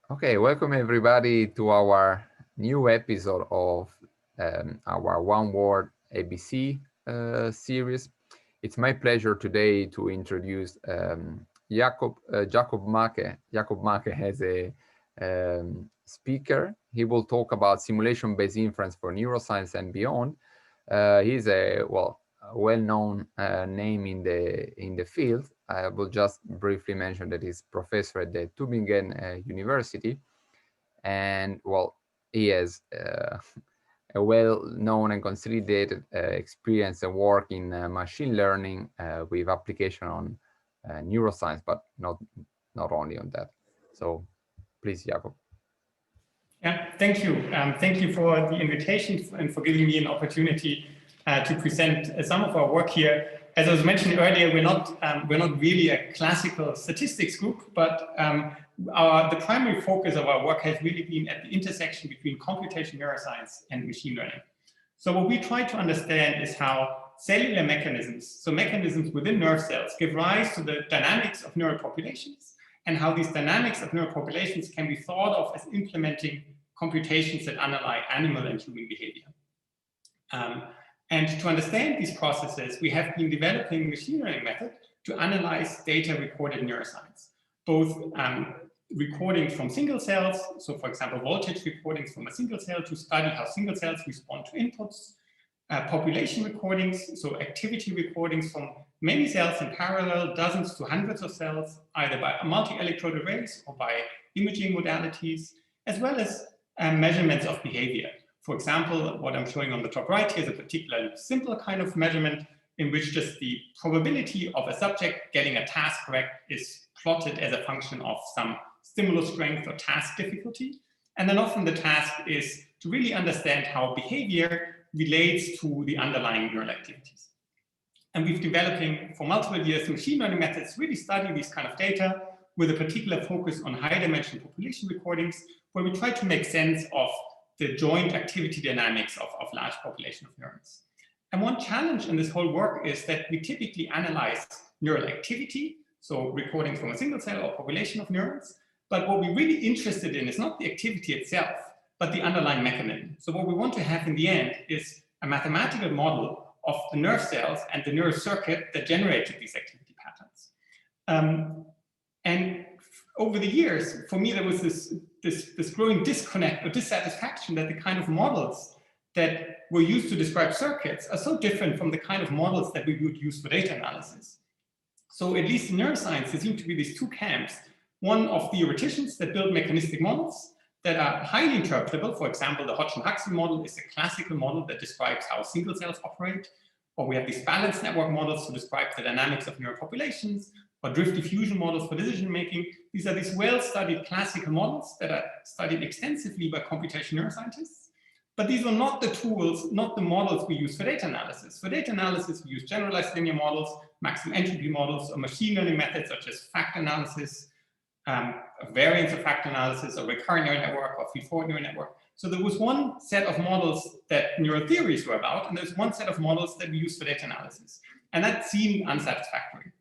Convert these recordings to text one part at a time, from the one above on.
Okay, welcome everybody to our new episode of our One Word ABC series. It's my pleasure today to introduce Jacob Make. Jacob Make has a speaker. He will talk about simulation-based inference for neuroscience and beyond. He's a well-known name in the field. I will just briefly mention that he's professor at the Tübingen University, and he has a well-known and consolidated experience and work in machine learning with application on neuroscience, but not only on that. So, please, Jacob. Yeah, thank you. Thank you for the invitation and for giving me an opportunity to present some of our work here. As I was mentioning earlier, we're not really a classical statistics group, but the primary focus of our work has really been at the intersection between computation neuroscience and machine learning. So what we try to understand is how cellular mechanisms, so mechanisms within nerve cells, give rise to the dynamics of neural populations, and how these dynamics of neural populations can be thought of as implementing computations that underlie animal and human behavior. And to understand these processes, we have been developing machine learning methods to analyze data recorded in neuroscience, both recordings from single cells, so for example, voltage recordings from a single cell to study how single cells respond to inputs, population recordings, so activity recordings from many cells in parallel, dozens to hundreds of cells, either by multi-electrode arrays or by imaging modalities, as well as measurements of behavior. For example, what I'm showing on the top right here is a particularly simple kind of measurement in which just the probability of a subject getting a task correct is plotted as a function of some stimulus strength or task difficulty. And then often the task is to really understand how behavior relates to the underlying neural activities. And we've developing for multiple years machine learning methods to really study these kind of data with a particular focus on high-dimensional population recordings, where we try to make sense of the joint activity dynamics of large population of neurons. And one challenge in this whole work is that we typically analyze neural activity, so recordings from a single cell or population of neurons, but what we're really interested in is not the activity itself, but the underlying mechanism. So what we want to have in the end is a mathematical model of the nerve cells and the neural circuit that generated these activity patterns. And over the years, for me, there was this growing disconnect or dissatisfaction that the kind of models that were used to describe circuits are so different from the kind of models that we would use for data analysis. So at least in neuroscience, there seem to be these two camps. One of theoreticians that build mechanistic models that are highly interpretable. For example, the Hodgson-Huxley model is a classical model that describes how single cells operate. Or we have these balanced network models to describe the dynamics of neural populations, or drift diffusion models for decision making. These are these well-studied classical models that are studied extensively by computation neuroscientists. But these are not the tools, not the models we use for data analysis. For data analysis, we use generalized linear models, maximum entropy models, or machine learning methods such as factor analysis, variance of factor analysis, or recurrent neural network, or feed-forward neural network. So there was one set of models that neural theories were about, and there's one set of models that we use for data analysis. And that seemed unsatisfactory.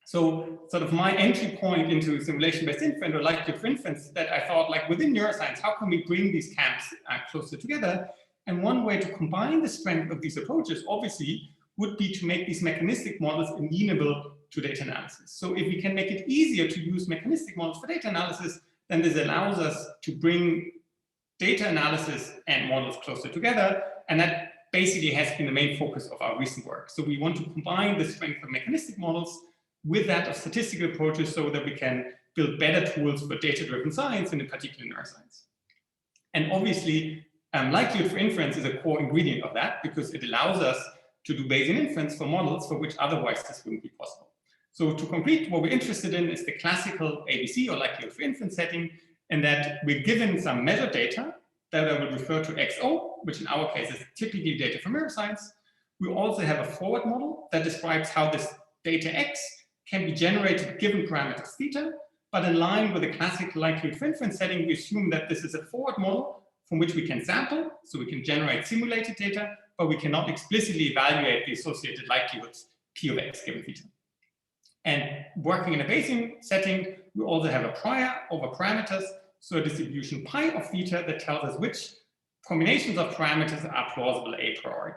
So sort of my entry point into simulation-based inference or likelihood for inference that I thought, like within neuroscience, how can we bring these camps closer together? And one way to combine the strength of these approaches, obviously, would be to make these mechanistic models amenable to data analysis. So if we can make it easier to use mechanistic models for data analysis, then this allows us to bring data analysis and models closer together. And that basically has been the main focus of our recent work. So we want to combine the strength of mechanistic models with that of statistical approaches so that we can build better tools for data-driven science, and in particular neuroscience. And obviously, likelihood for inference is a core ingredient of that because it allows us to do Bayesian inference for models for which otherwise this wouldn't be possible. So to complete, what we're interested in is the classical ABC or likelihood for inference setting, and that we're given some measured data that I will refer to XO, which in our case is typically data from neuroscience. We also have a forward model that describes how this data X can be generated given parameters theta, but in line with the classical likelihood for inference setting, we assume that this is a forward model from which we can sample, so we can generate simulated data, but we cannot explicitly evaluate the associated likelihoods P of X given theta. And working in a Bayesian setting, we also have a prior over parameters so a distribution pi of theta that tells us which combinations of parameters are plausible a priori.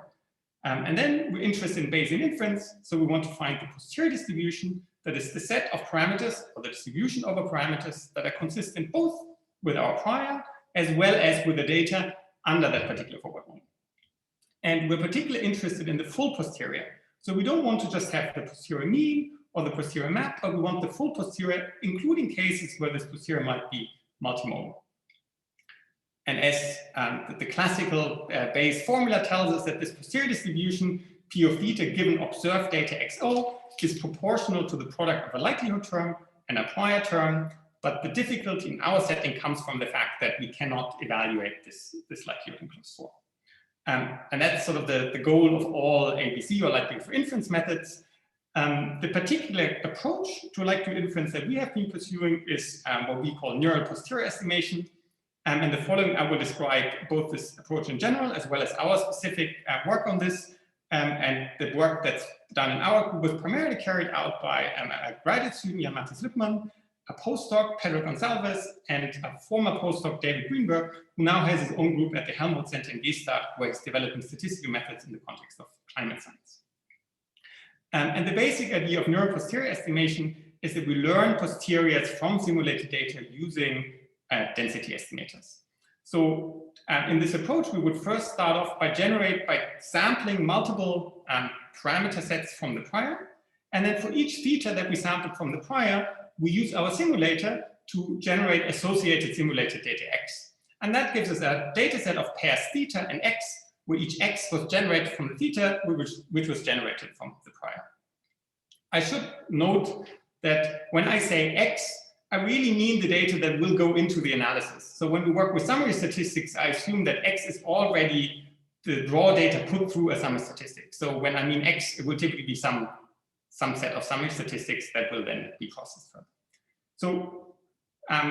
And then we're interested in Bayesian inference, so we want to find the posterior distribution, that is the set of parameters or the distribution over parameters that are consistent both with our prior as well as with the data under that particular forward model. And we're particularly interested in the full posterior. So we don't want to just have the posterior mean or the posterior map, but we want the full posterior, including cases where this posterior might be multimodal. And as the classical Bayes formula tells us, that this posterior distribution, P of theta given observed data XO, is proportional to the product of a likelihood term and a prior term. But the difficulty in our setting comes from the fact that we cannot evaluate this likelihood in closed form. And that's sort of the goal of all ABC or likelihood for inference methods. The particular approach to likelihood inference that we have been pursuing is what we call neural posterior estimation. In the following, I will describe both this approach in general as well as our specific work on this. And the work that's done in our group was primarily carried out by a graduate student, Jan Matthias Lippmann, a postdoc, Pedro Gonçalves, and a former postdoc, David Greenberg, who now has his own group at the Helmholtz Center in Gstaad, where he's developing statistical methods in the context of climate science. And the basic idea of neural posterior estimation is that we learn posteriors from simulated data using density estimators. So in this approach, we would first start off by sampling multiple parameter sets from the prior. And then for each theta that we sampled from the prior, we use our simulator to generate associated simulated data X. And that gives us a data set of pairs theta and X, where each X was generated from the theta, which was generated from the prior. I should note that when I say X, I really mean the data that will go into the analysis. So when we work with summary statistics, I assume that X is already the raw data put through a summary statistic. So when I mean X, it will typically be some set of summary statistics that will then be processed further. So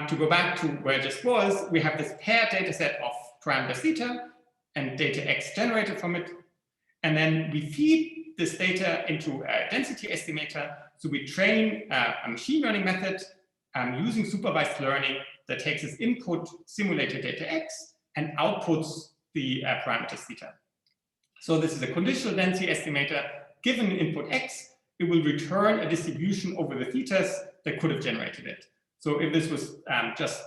to go back to where I just was, we have this paired data set of parameters theta and data X generated from it. And then we feed this data into a density estimator. So we train a machine learning method using supervised learning that takes as input simulated data X and outputs the parameters theta. So this is a conditional density estimator. Given input X, it will return a distribution over the thetas that could have generated it. So if this was just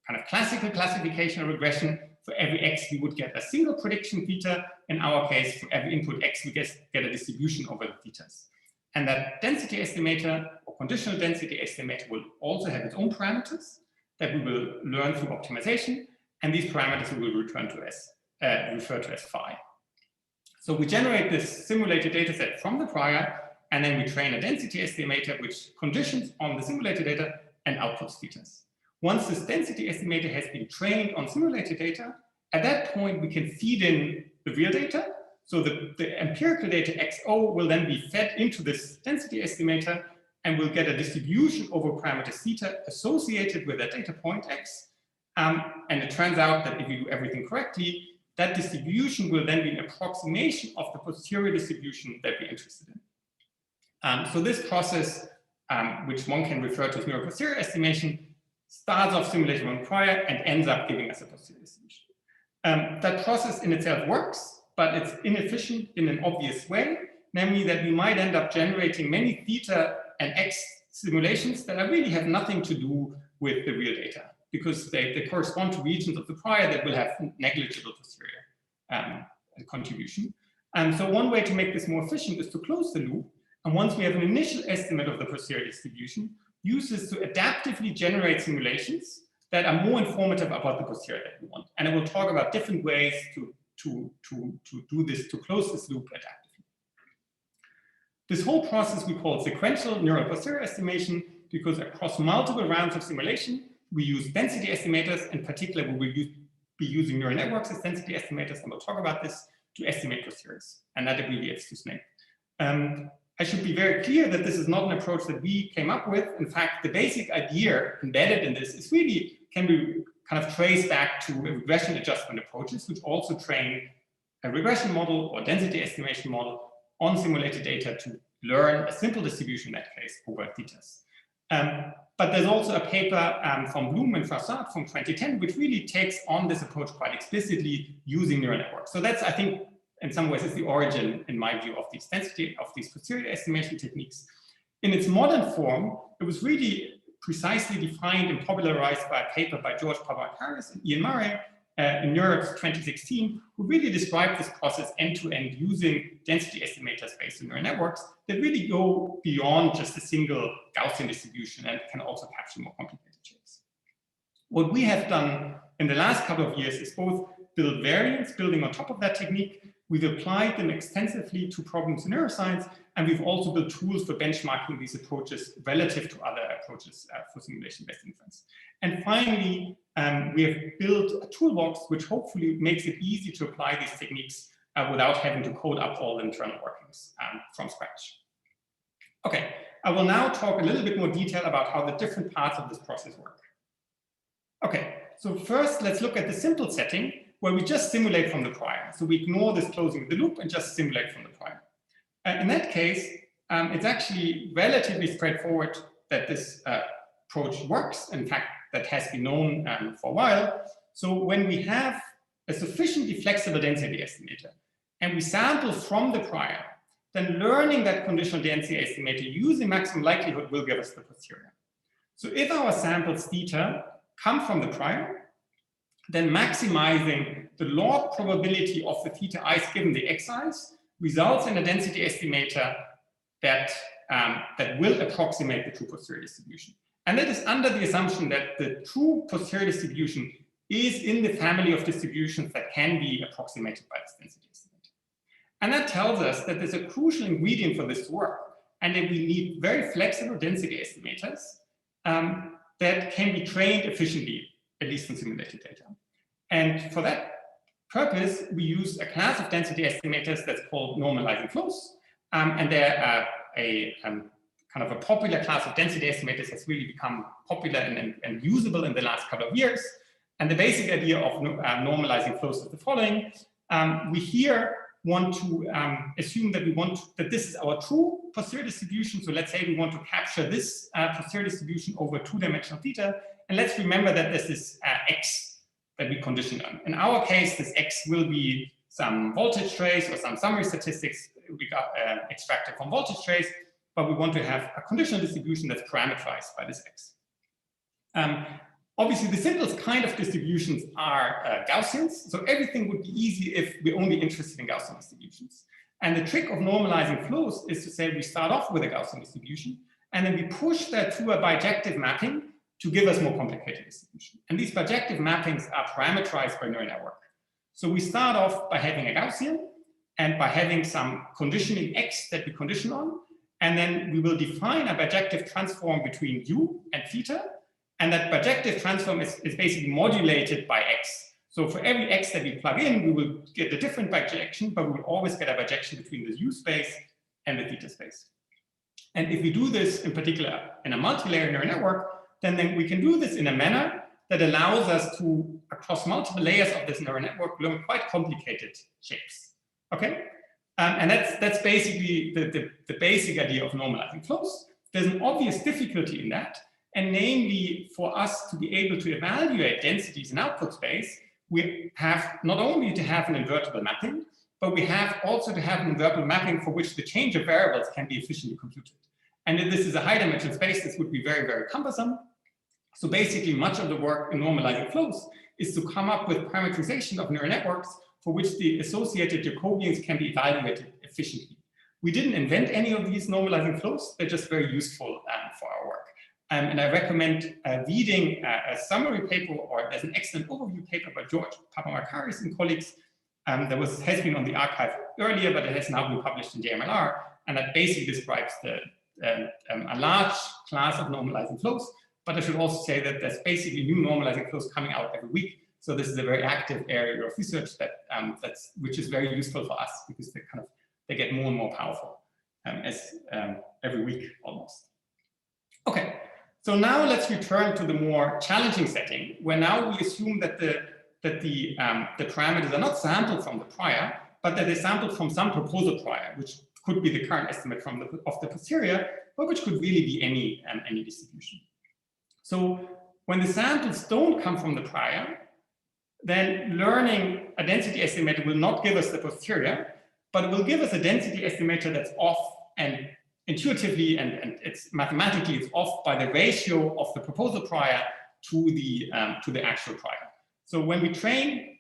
kind of classical classification or regression, for every X, we would get a single prediction theta. In our case, for every input X, we get a distribution over the thetas. And that density estimator or conditional density estimator will also have its own parameters that we will learn through optimization. And these parameters we will refer to as phi. So we generate this simulated data set from the prior, and then we train a density estimator which conditions on the simulated data and outputs thetas. Once this density estimator has been trained on simulated data, at that point we can feed in the real data. So the empirical data XO will then be fed into this density estimator, and we'll get a distribution over parameters theta associated with that data point X. And it turns out that if you do everything correctly, that distribution will then be an approximation of the posterior distribution that we're interested in. So this process, which one can refer to as neural posterior estimation, starts off simulated on prior and ends up giving us a posterior distribution. That process in itself works, but it's inefficient in an obvious way, namely that we might end up generating many theta and X simulations that really have nothing to do with the real data, because they correspond to regions of the prior that will have negligible posterior contribution. So one way to make this more efficient is to close the loop. And once we have an initial estimate of the posterior distribution, use this to adaptively generate simulations that are more informative about the posterior that we want. And I will talk about different ways to do this, to close this loop adaptively. This whole process we call sequential neural posterior estimation, because across multiple rounds of simulation, we use density estimators. In particular, we will be using neural networks as density estimators, and we'll talk about this to estimate posteriors, and that abbreviates to SNAPE. I should be very clear that this is not an approach that we came up with. In fact, the basic idea embedded in this is really can be kind of traced back to regression adjustment approaches, which also train a regression model or density estimation model on simulated data to learn a simple distribution in that case over thetas. But there's also a paper from Bloom and Frassard from 2010, which really takes on this approach quite explicitly using neural networks. So that's, I think, in some ways, is the origin, in my view, of these density, of these posterior estimation techniques. In its modern form, it was really precisely defined and popularized by a paper by George Papadakis and Ian Murray in Europe 2016, who really described this process end-to-end using density estimators based on neural networks that really go beyond just a single Gaussian distribution and can also capture more complicated shapes. What we have done in the last couple of years is both build variants building on top of that technique. We've applied them extensively to problems in neuroscience, and we've also built tools for benchmarking these approaches relative to other approaches for simulation-based inference. And finally, we have built a toolbox which hopefully makes it easy to apply these techniques without having to code up all the internal workings from scratch. Okay, I will now talk a little bit more detail about how the different parts of this process work. Okay, so first let's look at the simple setting where we just simulate from the prior. So we ignore this closing of the loop and just simulate from the prior. In that case, it's actually relatively straightforward that this approach works. In fact, that has been known for a while. So when we have a sufficiently flexible density estimator and we sample from the prior, then learning that conditional density estimator using maximum likelihood will give us the posterior. So if our samples theta come from the prior, then maximizing the log probability of the theta i's given the xi's results in a density estimator that, that will approximate the true posterior distribution. And that is under the assumption that the true posterior distribution is in the family of distributions that can be approximated by this density estimator. And that tells us that there's a crucial ingredient for this to work, and that we need very flexible density estimators that can be trained efficiently, at least in simulated data. And for that purpose, we use a class of density estimators that's called normalizing flows. And they're kind of a popular class of density estimators has really become popular and usable in the last couple of years. And the basic idea of normalizing flows is the following. We here want to assume that that this is our true posterior distribution. So let's say we want to capture this posterior distribution over two-dimensional theta. And let's remember that this is x that we condition on. In our case, this x will be some voltage trace or some summary statistics we got extracted from voltage trace, but we want to have a conditional distribution that's parameterized by this x. Obviously, the simplest kind of distributions are Gaussians, so everything would be easy if we're only interested in Gaussian distributions. And the trick of normalizing flows is to say we start off with a Gaussian distribution, and then we push that through a bijective mapping to give us more complicated distribution. And these bijective mappings are parameterized by neural network. So we start off by having a Gaussian and by having some conditioning x that we condition on, and then we will define a bijective transform between u and theta, and that bijective transform is basically modulated by x. So for every x that we plug in, we will get a different bijection, but we will always get a bijection between the u space and the theta space. And if we do this in particular in a multi-layer neural network, then we can do this in a manner that allows us to, across multiple layers of this neural network, learn quite complicated shapes. Okay? And that's basically the basic idea of normalizing flows. There's an obvious difficulty in that, and namely, for us to be able to evaluate densities in output space, we have not only to have an invertible mapping, but we have also to have an invertible mapping for which the change of variables can be efficiently computed. And if this is a high-dimensional space, this would be very, very cumbersome. So basically, much of the work in normalizing flows is to come up with parameterization of neural networks for which the associated Jacobians can be evaluated efficiently. We didn't invent any of these normalizing flows. They're just very useful for our work. And I recommend reading a summary paper, or there's an excellent overview paper by George Papadakis and colleagues that has been on the archive earlier, but it has now been published in JMLR, and that basically describes a large class of normalizing flows. But I should also say that there's basically new normalizing flows coming out every week. So this is a very active area of research that which is very useful for us, because they get more and more powerful every week almost. Okay, so now let's return to the more challenging setting, where now we assume that the parameters are not sampled from the prior, but that they're sampled from some proposal prior, which could be the current estimate of the posterior, but which could really be any distribution. So when the samples don't come from the prior, then learning a density estimator will not give us the posterior, but it will give us a density estimator that's off, and intuitively and it's mathematically it's off by the ratio of the proposal prior to the actual prior. So when we train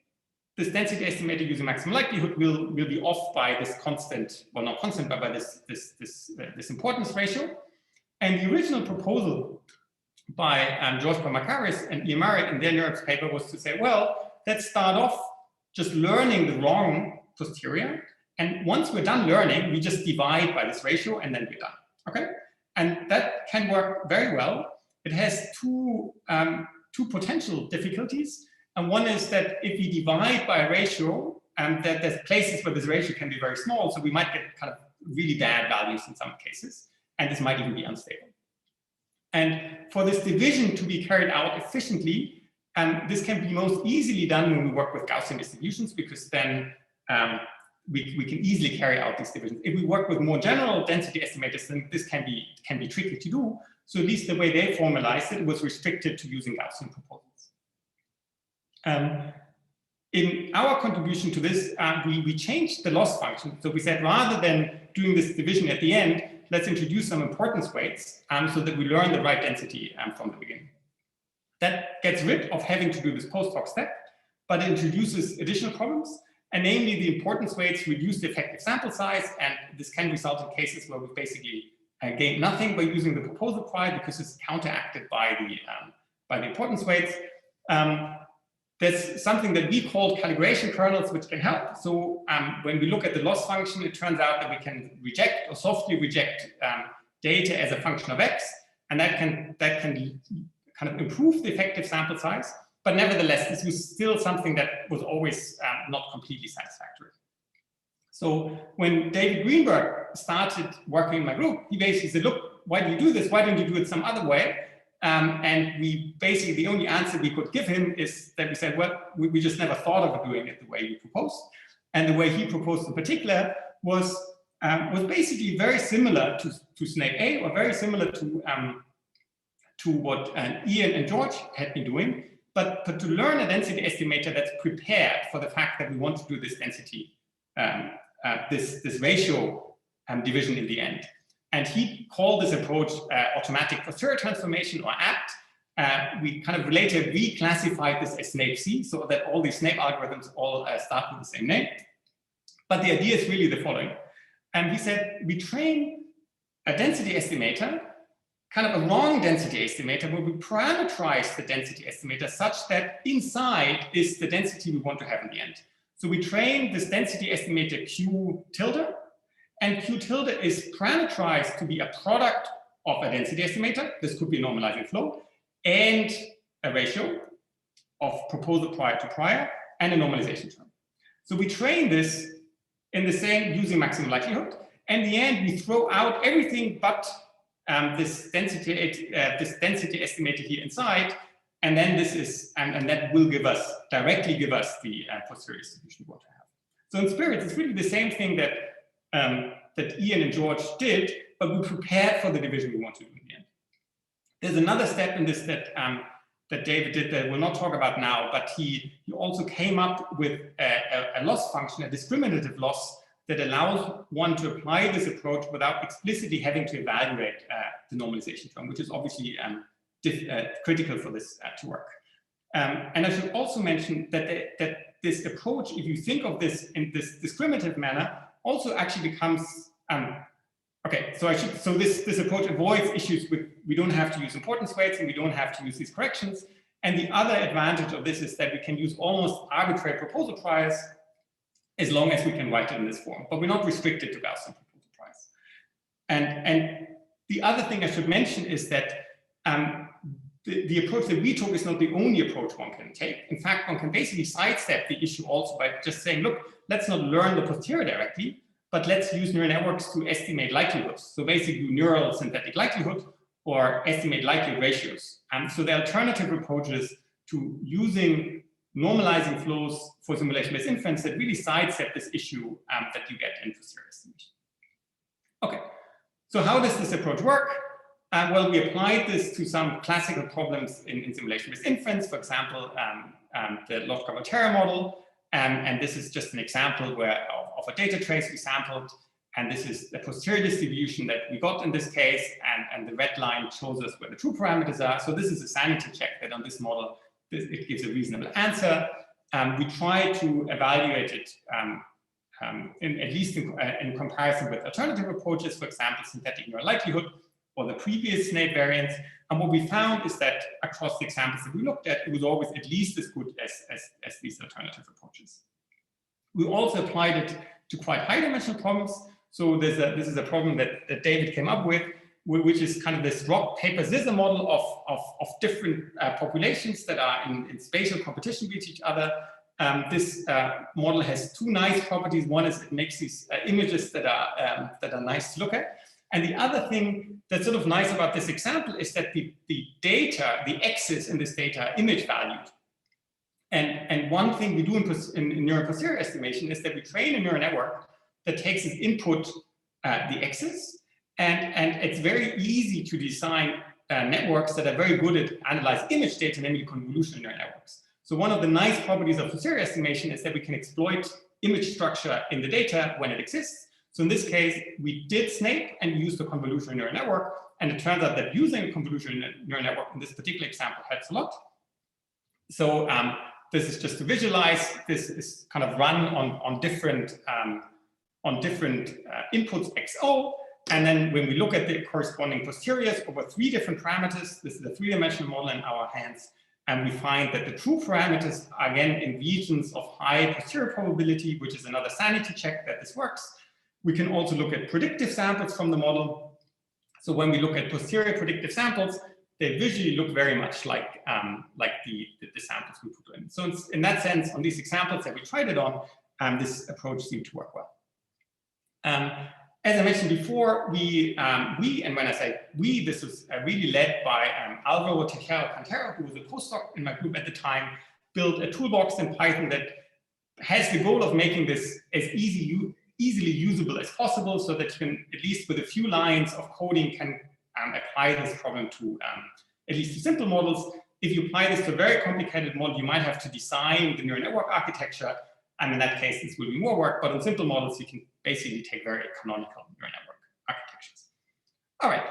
this density estimator using maximum likelihood, will be off by this constant, well, not constant, but by this importance ratio. And the original proposal by George Makaris and Remark in their NeurIPS paper was to say, well, let's start off just learning the wrong posterior. And once we're done learning, we just divide by this ratio and then we're done, okay? And that can work very well. It has two potential difficulties. And one is that if we divide by a ratio, that there's places where this ratio can be very small, so we might get kind of really bad values in some cases, and this might even be unstable. And for this division to be carried out efficiently, this can be most easily done when we work with Gaussian distributions, because then we can easily carry out these divisions. If we work with more general density estimators, then this can be tricky to do. So at least the way they formalized it was restricted to using Gaussian proposals. In our contribution to this, we changed the loss function. So we said, rather than doing this division at the end, let's introduce some importance weights so that we learn the right density from the beginning. That gets rid of having to do this post hoc step, but it introduces additional problems. And namely, the importance weights reduce the effective sample size, and this can result in cases where we basically gain nothing by using the proposal prior, because it's counteracted by the importance weights. There's something that we call calibration kernels, which can help. So when we look at the loss function, it turns out that we can reject or softly reject data as a function of x, and that can kind of improve the effective sample size. But nevertheless, this was still something that was always not completely satisfactory. So when David Greenberg started working in my group, he basically said, look, why do you do this? Why don't you do it some other way? And we basically, the only answer we could give him is that we said, well, we just never thought of doing it the way you proposed. And the way he proposed in particular was basically very similar to Snake A, or very similar to what Ian and George had been doing. But to learn a density estimator that's prepared for the fact that we want to do this density, this ratio division in the end. And he called this approach automatic posterior transformation, or APT. We kind of later reclassified this as SNAPE-C, so that all these SNAPE algorithms all start with the same name. But the idea is really the following. And he said, we train a density estimator, kind of a wrong density estimator, where we parameterize the density estimator such that inside is the density we want to have in the end. So we train this density estimator Q tilde, and Q tilde is parameterized to be a product of a density estimator. This could be a normalizing flow, and a ratio of proposal prior to prior, and a normalization term. So we train this in the same using maximum likelihood. And in the end, we throw out everything but this density estimator here inside, and then this is, and that will directly give us the posterior distribution we want to have. So in spirit, it's really the same thing that that Ian and George did, but we prepared for the division we want to do in the end. There's another step in this that that David did that we'll not talk about now, but he also came up with a loss function, a discriminative loss, that allows one to apply this approach without explicitly having to evaluate the normalization term, which is obviously critical for this to work. And I should also mention that this approach, if you think of this in this discriminative manner, also actually becomes okay. So this approach avoids issues with we don't have to use importance weights and we don't have to use these corrections. And the other advantage of this is that we can use almost arbitrary proposal priors as long as we can write it in this form, but we're not restricted to Gaussian proposal priors. And the other thing I should mention is that the approach that we took is not the only approach one can take. In fact, one can basically sidestep the issue also by just saying, look, let's not learn the posterior directly, but let's use neural networks to estimate likelihoods. So basically do neural synthetic likelihood or estimate likelihood ratios. So the alternative approaches to using normalizing flows for simulation-based inference that really sidestep this issue that you get in posterior estimation. Okay, So how does this approach work? Well, we applied this to some classical problems in simulation-based inference, for example, the Lotka-Volterra model. And this is just an example of a data trace we sampled. And this is the posterior distribution that we got in this case. And the red line shows us where the true parameters are. So this is a sanity check that on this model, it gives a reasonable answer. We try to evaluate it at least in comparison with alternative approaches, for example, synthetic neural likelihood or the previous Snape variants. And what we found is that across the examples that we looked at, it was always at least as good as these alternative approaches. We also applied it to quite high dimensional problems. So this is a problem that David came up with, which is kind of this rock, paper, scissors model of different populations that are in spatial competition with each other. This model has two nice properties. One is it makes these images that are nice to look at. And the other thing that's sort of nice about this example is that the data, the x's in this data are image valued. And one thing we do in neural posterior estimation is that we train a neural network that takes as input the x's. And it's very easy to design networks that are very good at analyzing image data, namely convolutional neural networks. So one of the nice properties of posterior estimation is that we can exploit image structure in the data when it exists. So in this case, we did Snape and used a convolutional neural network. And it turns out that using a convolutional neural network in this particular example helps a lot. So this is just to visualize. This is kind of run on different inputs XO. And then when we look at the corresponding posteriors over 3 different parameters, this is a 3-dimensional model in our hands. And we find that the true parameters are again in regions of high posterior probability, which is another sanity check that this works. We can also look at predictive samples from the model. So when we look at posterior predictive samples, they visually look very much like the samples we put in. So in that sense, on these examples that we tried it on, this approach seemed to work well. As I mentioned before, we, and when I say we, this was really led by Alvaro Tejero-Cantero, who was a postdoc in my group at the time, built a toolbox in Python that has the goal of making this as easily usable as possible, so that you can, at least with a few lines of coding, can apply this problem to at least to simple models. If you apply this to a very complicated model, you might have to design the neural network architecture. And in that case, this will be more work. But on simple models, you can basically take very canonical neural network architectures. All right.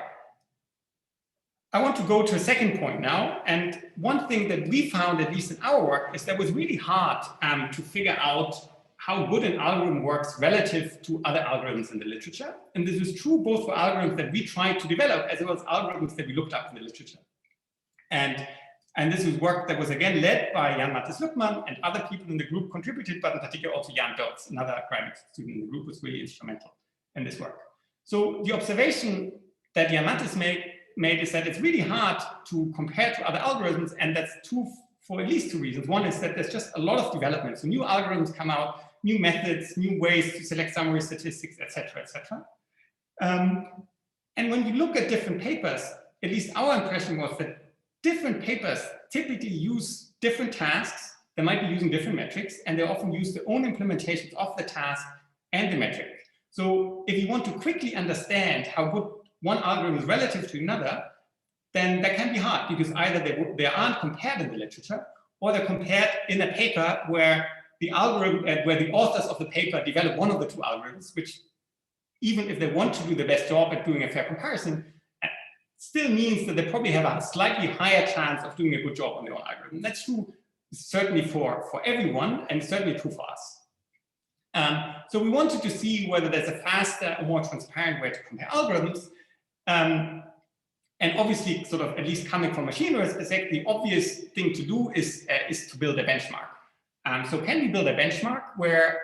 I want to go to a second point now. And one thing that we found, at least in our work, is that it was really hard to figure out how good an algorithm works relative to other algorithms in the literature. And this is true both for algorithms that we tried to develop as well as algorithms that we looked up in the literature. And this was work that was again led by Jan-Matthijs Luckmann, and other people in the group contributed, but in particular also Jan Dotz, another graduate student in the group, was really instrumental in this work. So the observation that Jan-Matthijs made is that it's really hard to compare to other algorithms, and that's true for at least 2 reasons. One is that there's just a lot of development. So new algorithms come out, new methods, new ways to select summary statistics, et cetera, et cetera. And when you look at different papers, at least our impression was that different papers typically use different tasks. They might be using different metrics, and they often use their own implementations of the task and the metric. So if you want to quickly understand how good one algorithm is relative to another, then that can be hard, because either they aren't compared in the literature, or they're compared in a paper where the algorithm, where the authors of the paper develop one of the 2 algorithms, which, even if they want to do the best job at doing a fair comparison, still means that they probably have a slightly higher chance of doing a good job on their own algorithm. That's true certainly for everyone, and certainly true for us. So we wanted to see whether there's a faster or more transparent way to compare algorithms. And obviously, sort of at least coming from machine learning, the obvious thing to do is to build a benchmark. So can we build a benchmark where,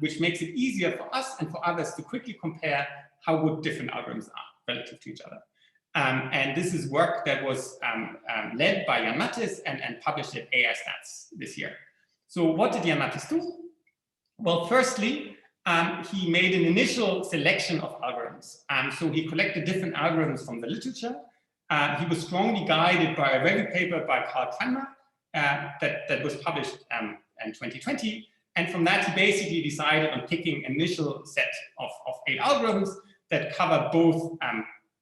which makes it easier for us and for others to quickly compare how good different algorithms are relative to each other? And this is work that was led by Jan-Matthijs and published at AI Stats this year. So what did Jan-Matthijs do? Well, firstly, he made an initial selection of algorithms. So he collected different algorithms from the literature. He was strongly guided by a review paper by Karl Cranmer that was published in 2020. And from that, he basically decided on picking an initial set of 8 algorithms. that cover both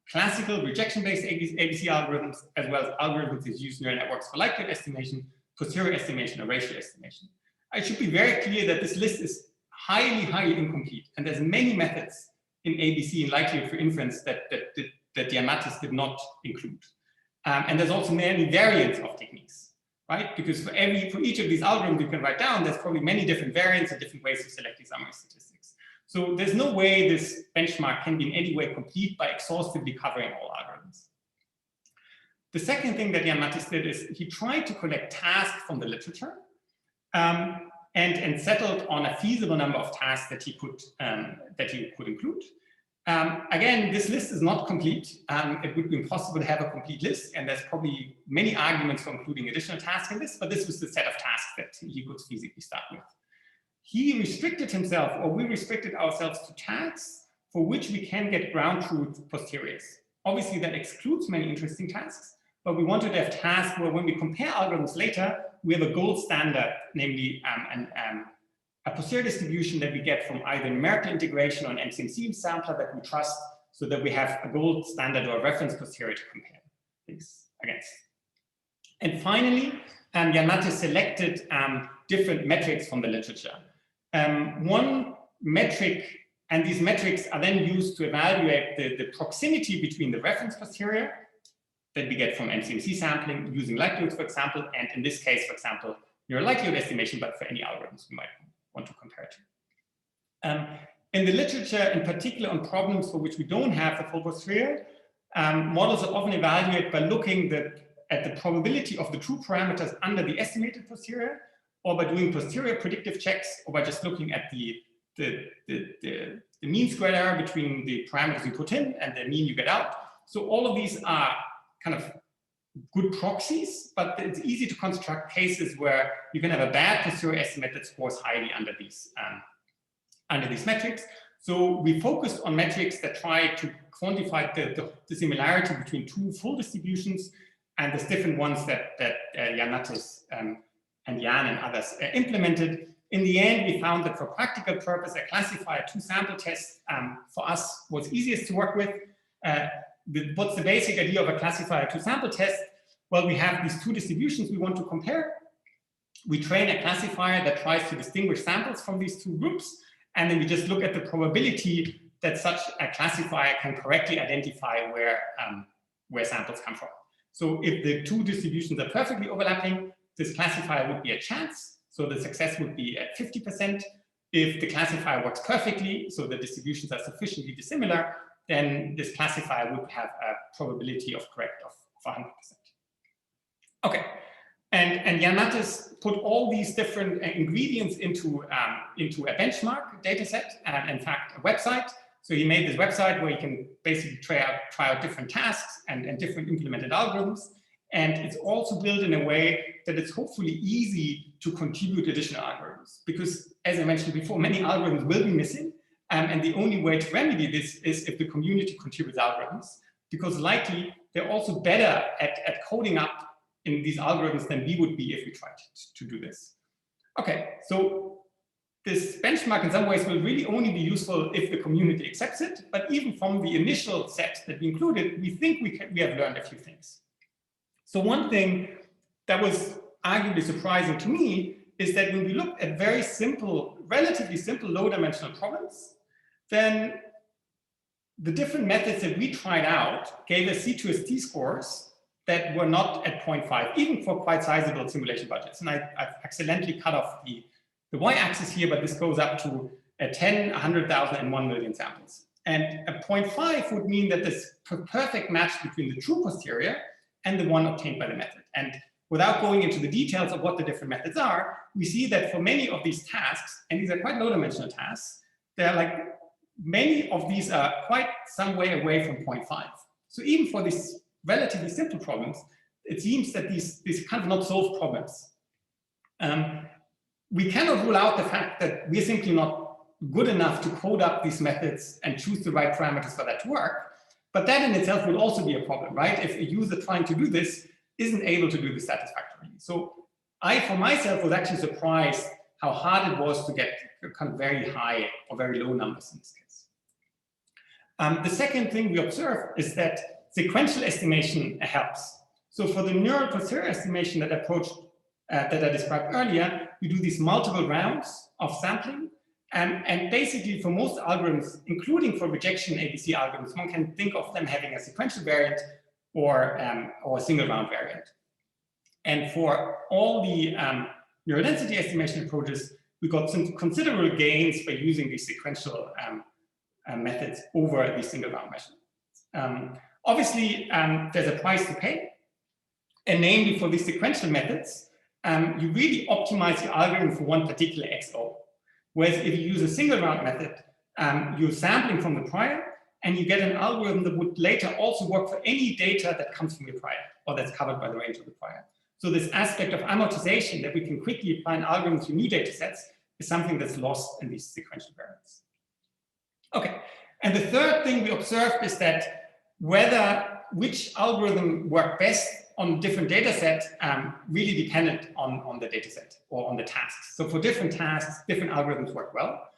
classical rejection-based ABC algorithms, as well as algorithms that use neural networks for likelihood estimation, posterior estimation, or ratio estimation. I should be very clear that this list is highly incomplete, and there's many methods in ABC and likelihood for inference that Jan Matthijs did not include. And there's also many variants of techniques, right? Because for each of these algorithms you can write down, there's probably many different variants and different ways of selecting summary statistics. So there's no way this benchmark can be in any way complete by exhaustively covering all algorithms. The second thing that Jan Matthijs did is he tried to collect tasks from the literature and settled on a feasible number of tasks that he could include. Again, this list is not complete. It would be impossible to have a complete list, and there's probably many arguments for including additional tasks in this, but this was the set of tasks that he could feasibly start with. He restricted himself, or we restricted ourselves, to tasks for which we can get ground truth posteriors. Obviously, that excludes many interesting tasks, but we wanted to have tasks where when we compare algorithms later, we have a gold standard, namely a posterior distribution that we get from either numerical integration or an MCMC sampler that we trust, so that we have a gold standard or a reference posterior to compare things against. And finally, Jan Matthijs selected different metrics from the literature. One metric, and these metrics are then used to evaluate the proximity between the reference posterior that we get from MCMC sampling using likelihoods, for example, and in this case, for example, neural likelihood estimation, but for any algorithms we might want to compare to. In the literature, in particular on problems for which we don't have the full posterior, models are often evaluated by looking at the probability of the true parameters under the estimated posterior, or by doing posterior predictive checks, or by just looking at the mean squared error between the parameters you put in and the mean you get out. So all of these are kind of good proxies, but it's easy to construct cases where you can have a bad posterior estimate that scores highly under these metrics. So we focused on metrics that try to quantify the similarity between two full distributions, and there's different ones that Jan Matthijs and Jan and others implemented. In the end, we found that for practical purpose, a classifier two-sample test for us was easiest to work with. What's the basic idea of a classifier two-sample test? Well, we have these two distributions we want to compare. We train a classifier that tries to distinguish samples from these two groups, and then we just look at the probability that such a classifier can correctly identify where samples come from. So if the two distributions are perfectly overlapping, this classifier would be a chance, so the success would be at 50%. If the classifier works perfectly, so the distributions are sufficiently dissimilar, then this classifier would have a probability of correct of 100%. Okay, and Jan Matthijs put all these different ingredients into a benchmark data set, and in fact a website. So he made this website where you can basically try out different tasks and different implemented algorithms. And it's also built in a way that it's hopefully easy to contribute additional algorithms. Because as I mentioned before, many algorithms will be missing. And the only way to remedy this is if the community contributes algorithms, because likely they're also better at coding up in these algorithms than we would be if we tried to do this. Okay, so this benchmark in some ways will really only be useful if the community accepts it. But even from the initial set that we included, we think we have learned a few things. So one thing that was arguably surprising to me is that when we looked at very simple, relatively simple low-dimensional problems, then the different methods that we tried out gave us C2ST scores that were not at 0.5, even for quite sizable simulation budgets. And I've accidentally cut off the y-axis here, but this goes up to 10, 100,000, and 1 million samples. And a 0.5 would mean that this perfect match between the true posterior and the one obtained by the method. And without going into the details of what the different methods are, we see that for many of these tasks, and these are quite low-dimensional tasks, they're like, many of these are quite some way away from 0.5. So even for these relatively simple problems, it seems that these kind of not solved problems. We cannot rule out the fact that we're simply not good enough to code up these methods and choose the right parameters for that to work. But that in itself would also be a problem, right? If a user trying to do this isn't able to do this satisfactorily. So I, for myself, was actually surprised how hard it was to get kind of very high or very low numbers in this case. The second thing we observe is that sequential estimation helps. So for the neural posterior estimation that I described earlier, we do these multiple rounds of sampling. And basically for most algorithms, including for rejection ABC algorithms, one can think of them having a sequential variant or a single round variant. And for all the neural density estimation approaches, we got some considerable gains by using these sequential methods over the single round measurements. Obviously, there's a price to pay. And namely for these sequential methods, you really optimize your algorithm for one particular XO. Whereas if you use a single round method, you're sampling from the prior, and you get an algorithm that would later also work for any data that comes from your prior, or that's covered by the range of the prior. So this aspect of amortization that we can quickly apply an algorithm to new data sets is something that's lost in these sequential variants. Okay, and the third thing we observed is that which algorithm worked best on different data sets really depended on the data set or on the tasks. So for different tasks, different algorithms work well.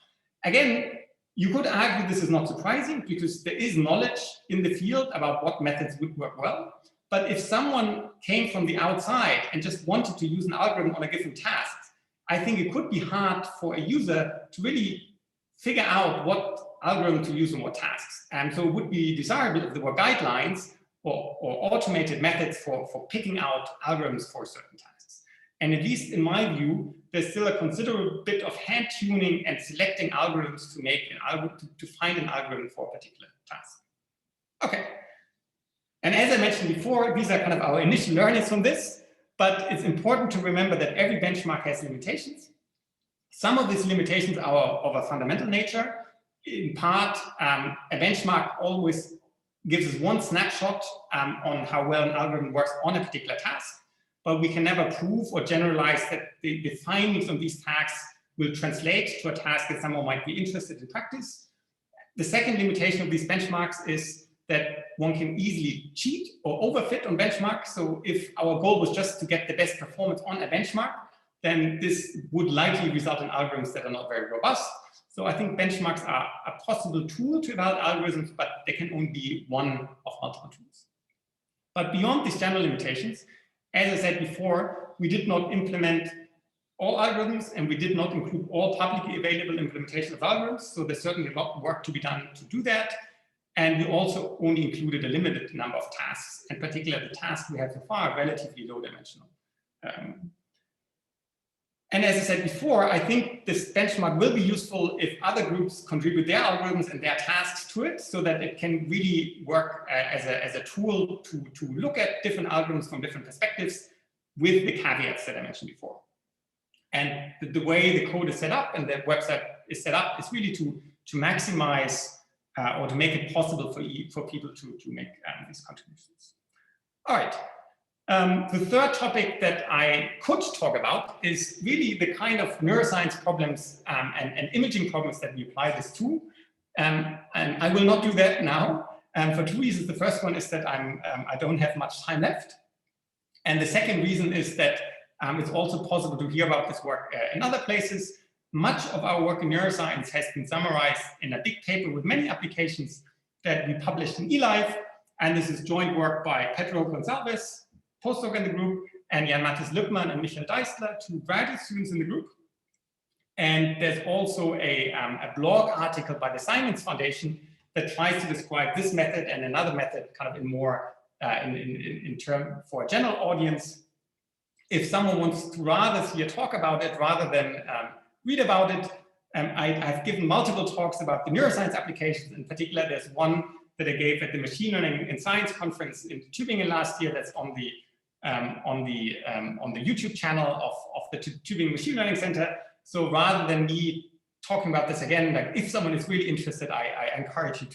Again, you could argue this is not surprising because there is knowledge in the field about what methods would work well. But if someone came from the outside and just wanted to use an algorithm on a given task, I think it could be hard for a user to really figure out what algorithm to use on what tasks. And so it would be desirable if there were guidelines or automated methods for picking out algorithms for certain tasks. And at least in my view, there's still a considerable bit of hand tuning and selecting algorithms to make an algorithm, to find an algorithm for a particular task. Okay. And as I mentioned before, these are kind of our initial learnings from this, but it's important to remember that every benchmark has limitations. Some of these limitations are of a fundamental nature. In part, a benchmark always gives us one snapshot on how well an algorithm works on a particular task, but we can never prove or generalize that the findings on these tasks will translate to a task that someone might be interested in practice. The second limitation of these benchmarks is that one can easily cheat or overfit on benchmarks. So if our goal was just to get the best performance on a benchmark, then this would likely result in algorithms that are not very robust. So I think benchmarks are a possible tool to evaluate algorithms, but they can only be one of multiple tools. But beyond these general limitations, as I said before, we did not implement all algorithms, and we did not include all publicly available implementation of algorithms. So there's certainly a lot of work to be done to do that. And we also only included a limited number of tasks, in particular the tasks we have so far are relatively low dimensional. And as I said before, I think this benchmark will be useful if other groups contribute their algorithms and their tasks to it, so that it can really work as a tool to look at different algorithms from different perspectives with the caveats that I mentioned before. And the way the code is set up and the website is set up is really to maximize or to make it possible for people to make these contributions. All right. The third topic that I could talk about is really the kind of neuroscience problems and imaging problems that we apply this to. And I will not do that now for two reasons. The first one is that I don't have much time left. And the second reason is that it's also possible to hear about this work in other places. Much of our work in neuroscience has been summarized in a big paper with many applications that we published in eLife. And this is joint work by Pedro Gonçalves, postdoc in the group, and Jan-Mathis Lübmann and Michael Deisler, two graduate students in the group. And there's also a blog article by the Simons Foundation that tries to describe this method and another method kind of in more in term for a general audience. If someone wants to rather see a talk about it rather than read about it, I've given multiple talks about the neuroscience applications. In particular, there's one that I gave at the Machine Learning and Science Conference in Tübingen last year. That's on the YouTube channel of the Tübingen Machine Learning Center. So rather than me talking about this again, like if someone is really interested, I encourage you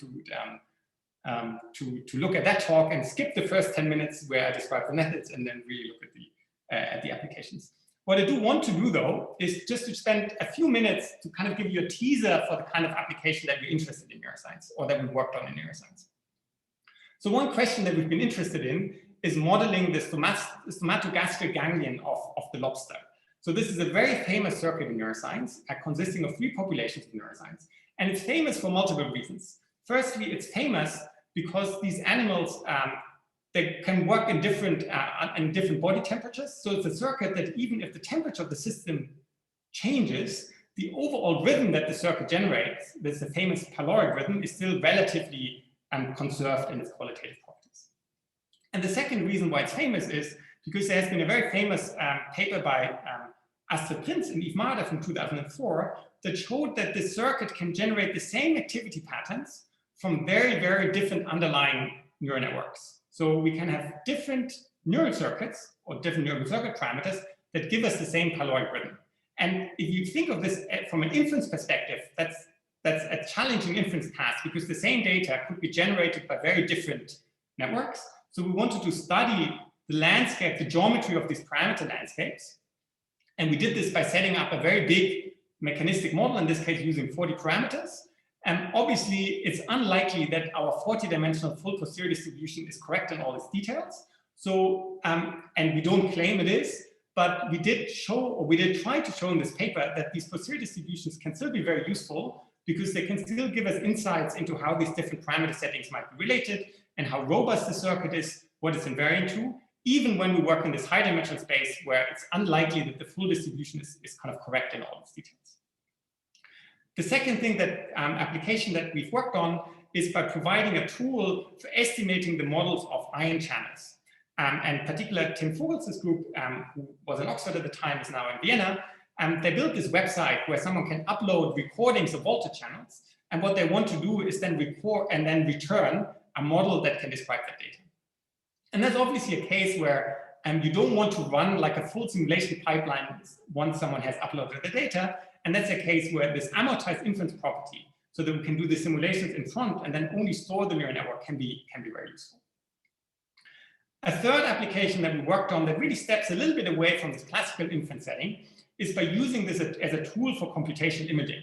to look at that talk and skip the first 10 minutes where I describe the methods and then really look at the applications. What I do want to do, though, is just to spend a few minutes to kind of give you a teaser for the kind of application that we're interested in neuroscience or that we worked on in neuroscience. So one question that we've been interested in is modeling the stomatogastric ganglion of the lobster. So this is a very famous circuit in neuroscience, consisting of 3 populations of neuroscience. And it's famous for multiple reasons. Firstly, it's famous because these animals, they can work in different body temperatures. So it's a circuit that even if the temperature of the system changes, the overall rhythm that the circuit generates, this is a famous caloric rhythm, is still relatively conserved in its qualitative properties. And the second reason why it's famous is because there has been a very famous paper by Astrid Prinz and Yves Marder from 2004 that showed that the circuit can generate the same activity patterns from very, very different underlying neural networks. So we can have different neural circuits or different neural circuit parameters that give us the same caloric rhythm. And if you think of this from an inference perspective, that's a challenging inference task because the same data could be generated by very different networks. So we wanted to study the landscape, the geometry of these parameter landscapes. And we did this by setting up a very big mechanistic model, in this case using 40 parameters. And obviously, it's unlikely that our 40-dimensional full posterior distribution is correct in all its details. So, and we don't claim it is, but we did show, or we did try to show in this paper that these posterior distributions can still be very useful because they can still give us insights into how these different parameter settings might be related and how robust the circuit is, what it's invariant to, even when we work in this high-dimensional space where it's unlikely that the full distribution is kind of correct in all its details. The second thing that application that we've worked on is by providing a tool for estimating the models of ion channels. And particularly Tim Vogels's group, who was in Oxford at the time, is now in Vienna. They built this website where someone can upload recordings of voltage channels. And what they want to do is then record and then return a model that can describe that data. And that's obviously a case where you don't want to run like a full simulation pipeline once someone has uploaded the data. And that's a case where this amortized inference property, so that we can do the simulations in front and then only store the neural network, can be very useful. A third application that we worked on that really steps a little bit away from this classical inference setting is by using this as a tool for computational imaging.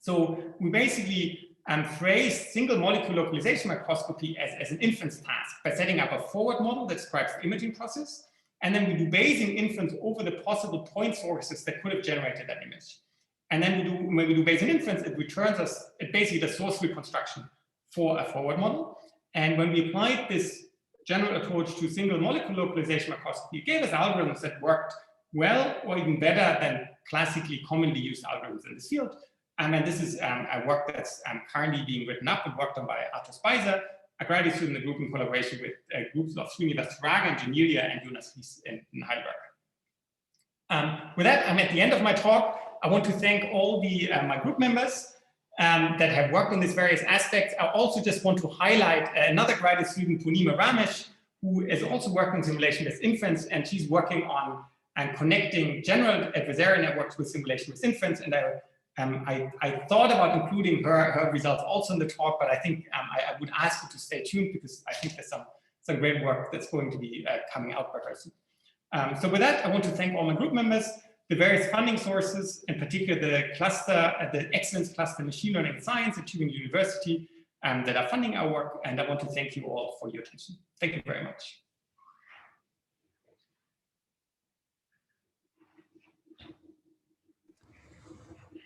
So we basically phrase single molecule localization microscopy as an inference task by setting up a forward model that describes the imaging process. And then we do Bayesian inference over the possible point sources that could have generated that image. And then when we do Bayesian inference, it returns us basically the source reconstruction for a forward model. And when we applied this general approach to single molecule localization microscopy, it gave us algorithms that worked well or even better than classically commonly used algorithms in this field. And this is a work that's currently being written up and worked on by Arthur Speiser, a graduate student in the group in collaboration with groups of Srinivas Raga and Janelia and Jonas Ries in Heidelberg. With that, I'm at the end of my talk. I want to thank all the my group members that have worked on these various aspects. I also just want to highlight another graduate student, Punima Ramesh, who is also working on simulation-based inference, and she's working on connecting general adversarial networks with simulation-based inference. And I thought about including her results also in the talk, but I think I would ask you to stay tuned because I think there's some great work that's going to be coming out by her soon. So with that, I want to thank all my group members, the various funding sources, in particular the cluster, the Excellence Cluster Machine Learning and Science at Tübingen University that are funding our work. And I want to thank you all for your attention. Thank you very much.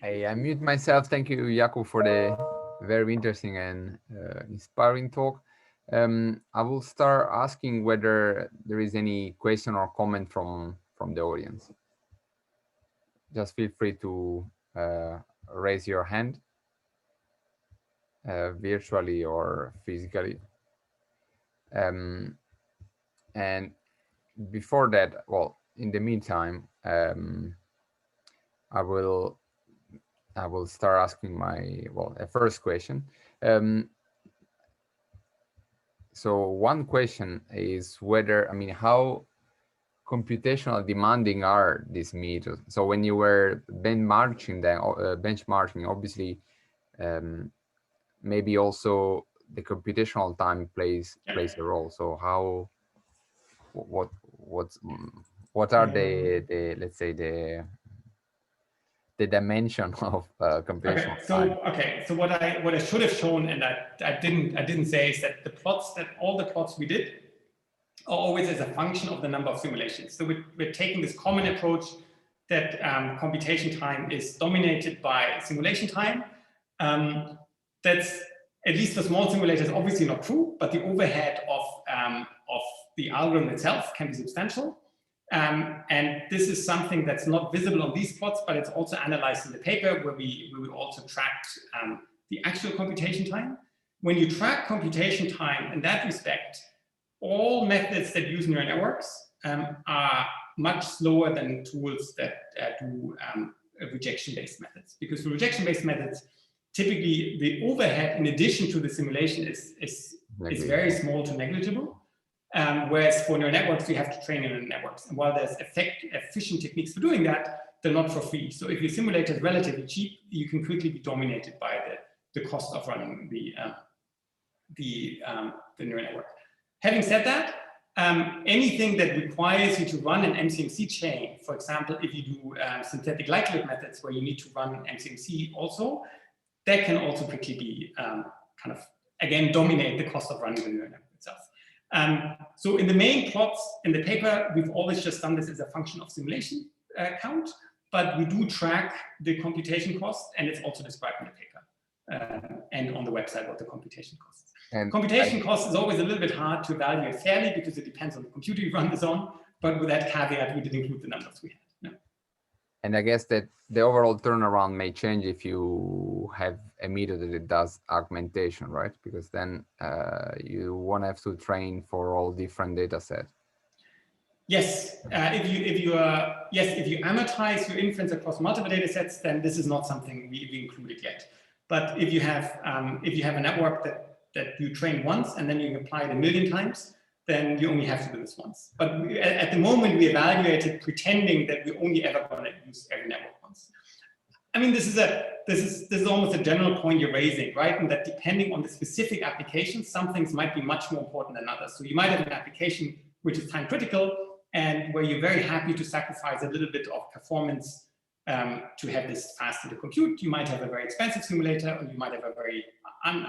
I unmute myself. Thank you, Jakub, for the very interesting and inspiring talk. I will start asking whether there is any question or comment from the audience. Just feel free to raise your hand virtually or physically. And before that, well, in the meantime, I will start asking my, a first question. So one question is whether, how computational demanding are these methods? So when you were benchmarking, obviously, maybe also the computational time plays a role. So what are the let's say the dimension of computational time? So what I should have shown, and I didn't say, is that all the plots we did are always as a function of the number of simulations. So we're taking this common approach that computation time is dominated by simulation time. That's at least for small simulators, obviously not true, but the overhead of the algorithm itself can be substantial. And this is something that's not visible on these plots, but it's also analyzed in the paper where we also tracked the actual computation time. When you track computation time in that respect, all methods that use neural networks are much slower than tools that do rejection-based methods. Because for rejection-based methods, typically the overhead in addition to the simulation is very small to negligible. Whereas for neural networks, you have to train neural networks. And while there's efficient techniques for doing that, they're not for free. So if your simulator is relatively cheap, you can quickly be dominated by the cost of running the neural network. Having said that, anything that requires you to run an MCMC chain, for example, if you do synthetic likelihood methods where you need to run MCMC also, that can also quickly be kind of, again, dominate the cost of running the neural network itself. So in the main plots in the paper, we've always just done this as a function of simulation count, but we do track the computation cost, and it's also described in the paper and on the website what the computation cost is. And computation cost is always a little bit hard to evaluate fairly because it depends on the computer you run this on, but with that caveat, we did include the numbers we had. Yeah. And I guess that the overall turnaround may change if you have a method that does augmentation, right? Because then you won't have to train for all different data sets. Yes, if you amortize your inference across multiple data sets, then this is not something we included yet. But if you have a network that you train once and then you apply it 1,000,000 times, then you only have to do this once. But at the moment, we evaluated pretending that we're only ever going to use every network once. I mean, this is almost a general point you're raising, right? And that depending on the specific application, some things might be much more important than others. So you might have an application which is time critical and where you're very happy to sacrifice a little bit of performance to have this faster to compute. You might have a very expensive simulator, or you might have a very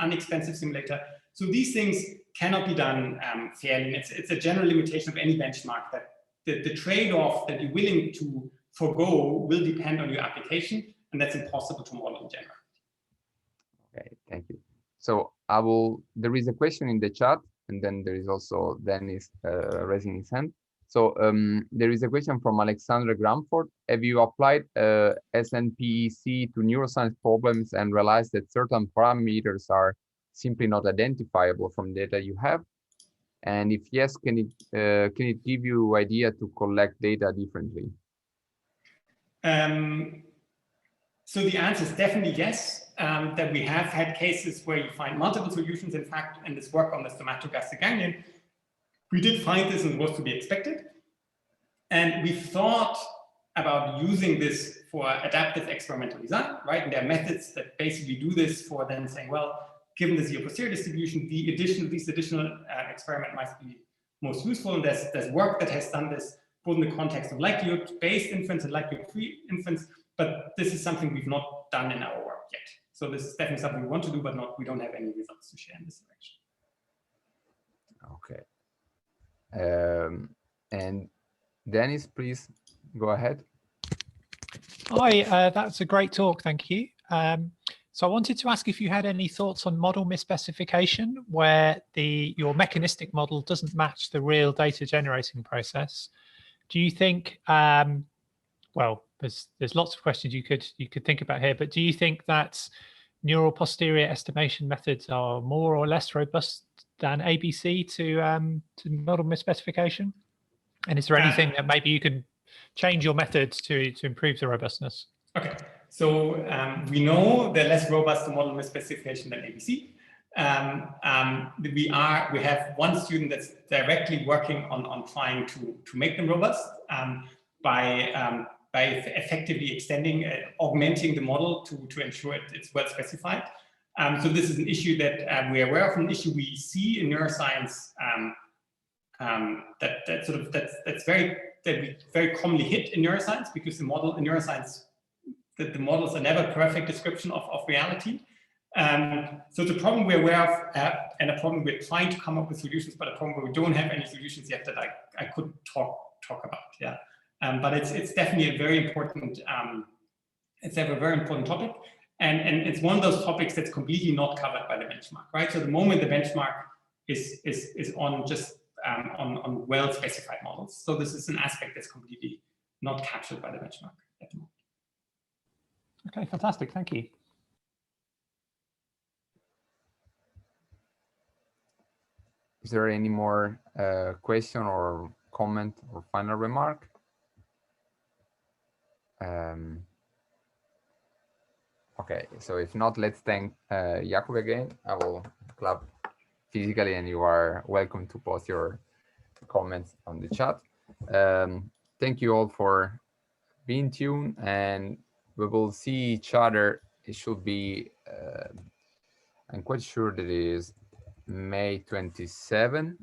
inexpensive simulator. So these things cannot be done fairly. And it's a general limitation of any benchmark that the trade-off that you're willing to forego will depend on your application, and that's impossible to model in general. Okay, thank you. So there is a question in the chat, and then there is also Dennis raising his hand. So there is a question from Alexandra Gramford. Have you applied SNPEC to neuroscience problems and realized that certain parameters are simply not identifiable from data you have? And if yes, can it give you idea to collect data differently? So the answer is definitely yes, that we have had cases where you find multiple solutions. In fact, in this work on the stomatogastric ganglion, we did find this and was to be expected. And we thought about using this for adaptive experimental design, right? And there are methods that basically do this for then saying, well, given this posterior distribution, these additional experiment might be most useful. And there's work that has done this both in the context of likelihood-based inference and likelihood-free inference, but this is something we've not done in our work yet. So this is definitely something we want to do, but we don't have any results to share in this direction. Okay. And Dennis, please go ahead. Hi, that's a great talk, thank you. So I wanted to ask if you had any thoughts on model misspecification, where your mechanistic model doesn't match the real data generating process. Do you think, well, there's lots of questions you could think about here, but do you think that neural posterior estimation methods are more or less robust than ABC to model misspecification? And is there anything that maybe you can change your methods to improve the robustness? Okay, so we know they're less robust to model misspecification than ABC. We have one student that's directly working on trying to make them robust by effectively extending, augmenting the model to ensure it's well specified. So this is an issue that we're aware of, an issue we see in neuroscience that's very commonly hit in neuroscience, because the model in neuroscience, the models are never a perfect description of reality. So it's a problem we're aware of, and a problem we're trying to come up with solutions, but a problem where we don't have any solutions yet that I could talk about. Yeah, but it's definitely a very important it's a very important topic. And it's one of those topics that's completely not covered by the benchmark, right? So the moment the benchmark is on just on well-specified models. So this is an aspect that's completely not captured by the benchmark at the moment. Okay, fantastic. Thank you. Is there any more question or comment or final remark? Okay, so if not, let's thank Jakub again. I will clap physically, and you are welcome to post your comments on the chat. Thank you all for being tuned, and we will see each other. It should be, I'm quite sure that it is May 27.